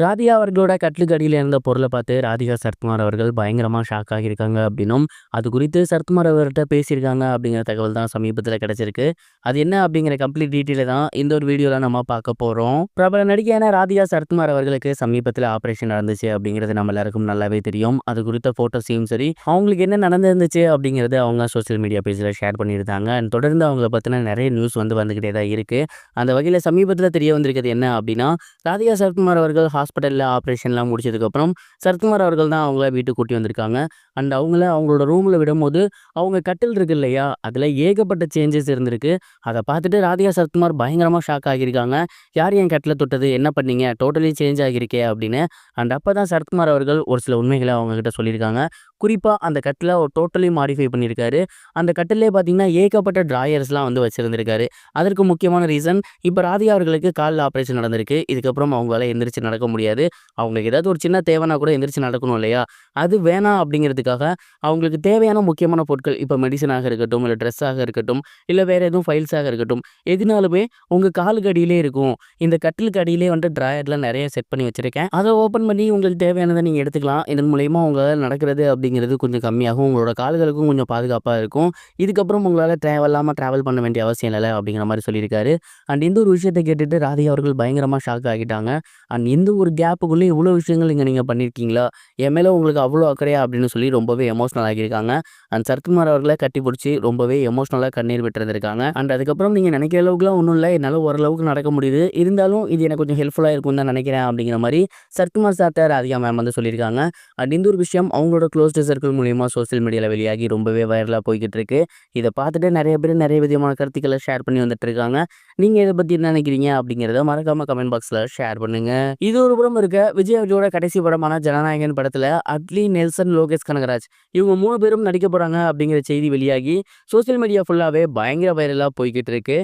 ராதிகா அவர்களோட கட்டிலுக்கு அடியில இருந்த பொருள பார்த்து ராதிகா சரத்குமார் அவர்கள் பயங்கரமா ஷாக் ஆகியிருக்காங்க அப்படின்னும், அது குறித்து சரத்குமார் அவர்ட்ட பேசியிருக்காங்க அப்படிங்கிற தகவல் தான் சமீபத்தில கிடைச்சிருக்கு. அது என்ன அப்படிங்கிற கம்ப்ளீட் டீட்டெயில தான் இந்த ஒரு வீடியோல நம்ம பார்க்க போறோம். பிரபல நடிகையான ராதிகா சரத்குமார் அவர்களுக்கு சமீபத்தில ஆப்பரேஷன் நடந்துச்சு அப்படிங்கிறது நம்ம எல்லாருக்கும் நல்லாவே தெரியும். அது குறித்த ஃபோட்டோஸையும் சரி, அவங்களுக்கு என்ன நடந்திருந்துச்சு அப்படிங்கிறது அவங்க சோசியல் மீடியா பேஜ்ல ஷேர் பண்ணியிருந்தாங்க. அண்ட் தொடர்ந்து அவங்கள பத்தின நிறைய நியூஸ் வந்துகிட்டே தான் இருக்கு. அந்த வகையில சமீபத்தில தெரிய வந்திருக்கிறது என்ன அப்படின்னா, ராதிகா சரத்குமார் அவர்கள் ஹாஸ்பிட்டல்ல ஆப்ரேஷன்லாம் முடிச்சதுக்கப்புறம் சரத்குமார் அவர்கள் தான் அவங்கள வீட்டுக்கு கூட்டி வந்திருக்காங்க. அண்ட் அவங்கள அவங்களோட ரூம்ல விடும்போது, அவங்க கட்டில் இருக்கு இல்லையா? அதில ஏகப்பட்ட சேஞ்சஸ் இருந்திருக்கு. அத பார்த்துட்டு ராதிகா சரத்குமார் பயங்கரமா ஷாக் ஆகியிருக்காங்க. "யார் என் கட்டில தொட்டது? என்ன பண்ணீங்க? டோட்டலி சேஞ்ச் ஆகியிருக்கே" அப்படின்னு. அண்ட் அப்பதான் சரத்குமார் அவர்கள் ஒரு சில உண்மைகள அவங்ககிட்ட சொல்லியிருக்காங்க. குறிப்பா அந்த கட்டில டோட்டலி மாடிஃபை பண்ணியிருக்காரு. அந்த கட்டில்லே பார்த்தீங்கன்னா, ஏகப்பட்ட ட்ராயர்ஸ்லாம் வச்சிருந்திருக்காரு. அதற்கு முக்கியமான ரீசன், இப்ப ராதிகா அவர்களுக்கு கால்ல ஆப்ரேஷன் நடந்திருக்கு. இதுக்கப்புறம் அவங்களால எந்திரிச்சு நடக்க முடியாது. அவங்களுக்கு ஏதாவது ஒரு சின்ன தேவைனா கூட எந்திரிச்சு நடக்கணும் இல்லையா? அது வேணாம் அப்படிங்கிறதுக்காக, அவங்களுக்கு தேவையான முக்கியமான பொருட்கள், இப்ப மெடிசினாக இருக்கட்டும், இல்ல ட்ரெஸ்ஸாக இருக்கட்டும், இல்ல வேற எதுவும் ஃபைல்ஸாக இருக்கட்டும், எதுனாலுமே உங்க காலுக்கு அடியிலே இருக்கும். இந்த கட்டிலுக்கு அடியிலே ட்ராயர்ல நெறைய செட் பண்ணி வச்சிருக்கேன். அத ஓப்பன் பண்ணி உங்களுக்கு தேவையானத நீங்க எடுத்துக்கலாம். இதன் மூலியமா உங்களால நடக்கிறது அப்படிங்கிறது கொஞ்சம் கம்மியாகும். உங்களோட கால்களுக்கும் கொஞ்சம் பாதுகாப்பா இருக்கும். இதுக்கப்புறம் உங்களால தேவையில்லாம டிராவல் பண்ண வேண்டிய அவசியம் இல்ல அப்படிங்கிற மாரி சொல்லியிருக்காரு. அண்ட் இந்த ஒரு விஷயத்த கேட்டுட்டு ராதிகா அவர்கள் பயங்கரமா ஷாக் ஆகிட்டாங்க. அண்ட் இந்த ஒரு கேப்புக்குள்ளே இவ்வளோ விஷயங்கள் இங்க நீங்க பண்ணியிருக்கீங்களா? என் மேல உங்களுக்கு அவ்வளோ அக்கறையா? அப்படின்னு சொல்லி ரொம்பவே எமோஷனல் ஆகியிருக்காங்க. அண்ட் சரத்குமார் அவர்கள கட்டிப்புடிச்சு ரொம்பவே எமோஷனலா கண்ணீர் விட்டிருந்திருக்காங்க. அண்ட் அதுக்கப்புறம் நீங்க நினைக்கிற அளவுக்குலாம் ஒண்ணும் இல்ல. என்னால ஓரளவுக்கு நடக்க முடியுது. இருந்தாலும் இது எனக்கு கொஞ்சம் ஹெல்ப்ஃபுல்லா இருக்கும்னு தான் நினைக்கிறேன் அப்படிங்கிற மாரி சரத்குமார் சார்ட்ட ராதிகா மேம் சொல்லியிருக்காங்க. அண்ட் இந்த ஒரு விஷயம் அவங்களோட க்ளோஸ்ட் சர்க்கிள் மூலியமா சோசியல் மீடியால வெளியாகி ரொம்பவே வைரலா போய்க்கிட்டு இருக்கு. இத பார்த்துட்டு நெறைய பேர் நெறைய விதமான கருத்துக்கள ஷேர் பண்ணி வந்துட்டு இருக்காங்க. நீங்க இத பத்தி என்ன நினைக்கிறீங்க? அப்படிங்கிறத மறக்காம கமெண்ட் பாக்ஸ்ல ஷேர் பண்ணுங்க. இது ஒரு புறம் இருக்க, விஜய் அவர்களோட கடைசி படமான ஜனநாயகன் படத்துல அட்லி, நெல்சன், லோகேஷ் கனகராஜ் இவங்க 3 பேரும் நடிக்க போறாங்க அப்படிங்கிற செய்தி வெளியாகி சோசியல் மீடியா ஃபுல்லாவே பயங்கர வைரலா போய்க்கிட்டு இருக்கு.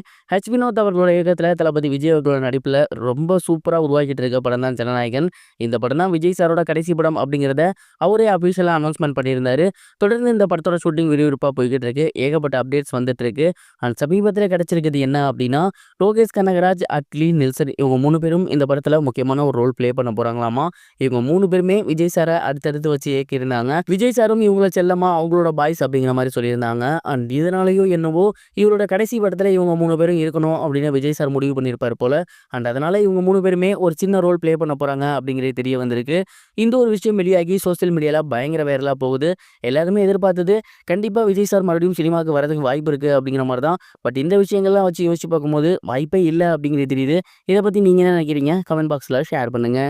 வினோத் அவர்களோட இயக்கத்துல தளபதி விஜய் அவர்களோட நடிப்புல ரொம்ப சூப்பரா உருவாக்கிட்டு இருக்க படம் தான் ஜனநாயகன். இந்த படம் தான் விஜய் சாரோட கடைசி படம் அப்படிங்கிறத அவரே அபிஷியலா அனௌன்ஸ்மென்ட் பண்ணியிருந்தாரு. தொடர்ந்து இந்த படத்தோட ஷூட்டிங் விறுவிறுப்பா போய்க்கிட்டு இருக்கு. ஏகப்பட்ட அப்டேட்ஸ் வந்துட்டு இருக்கு. அண்ட் சமீபத்துல கிடைச்சிருக்கிறது என்ன அப்படின்னா, லோகேஷ் கனகராஜ், அட்லி, நெல்சன் இவங்க 3 பேரும் இந்த படத்துல முக்கியமான ஒரு ரோல் ப்ளே பண்ண போறாங்களாமா. இவங்க 3 பேருமே விஜய் சார அடுத்தடுத்து வச்சு இயக்கியிருந்தாங்க. விஜய் சாரும் இவங்கள செல்லமா அவங்களோட பாய்ஸ் அப்படிங்கிற மாரி சொல்லியிருந்தாங்க. அண்ட் இதனாலயோ என்னவோ இவரோட கடைசி படத்துல இவங்க 3 பேரும் இருக்கணும் அப்படின்னு விஜய் சார் முடிவு பண்ணியிருப்பார் போல. அண்ட் அதனால இவங்க 3 பேருமே ஒரு சின்ன ரோல் ப்ளே பண்ண போறாங்க அப்படிங்கிறது தெரிய வந்திருக்கு. இந்த ஒரு விஷயம் வெளியாகி சோசியல் மீடியால பயங்கர வைரலா போகுது. எல்லாருமே எதிர்பார்த்தது கண்டிப்பா விஜய் சார் மறுபடியும் சினிமாவுக்கு வரதுக்கு வாய்ப்பு இருக்கு அப்படிங்கிற மாரி தான். பட் இந்த விஷயங்கள்லாம் வச்சு யோசிச்சு பார்க்கும்போது வாய்ப்பே இல்ல அப்படிங்கிறது தெரியுது. இத பத்தி நீங்க என்ன நினைக்கிறீங்க? கமெண்ட் பாக்ஸ்ல ஷேர் பண்ணுங்க.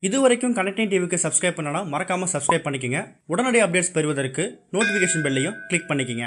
இதுவரைக்கும் கனெக்டிங் டிவிக்கு சப்ஸ்கிரைப் பண்ணனா மறக்காம சப்ஸ்கிரைப் பண்ணிக்கங்க. உடனடி அப்டேட்ஸ் பெறுவதற்கு நோட்டிஃபிகேஷன் பெல்லையும் கிளிக் பண்ணிக்கங்க.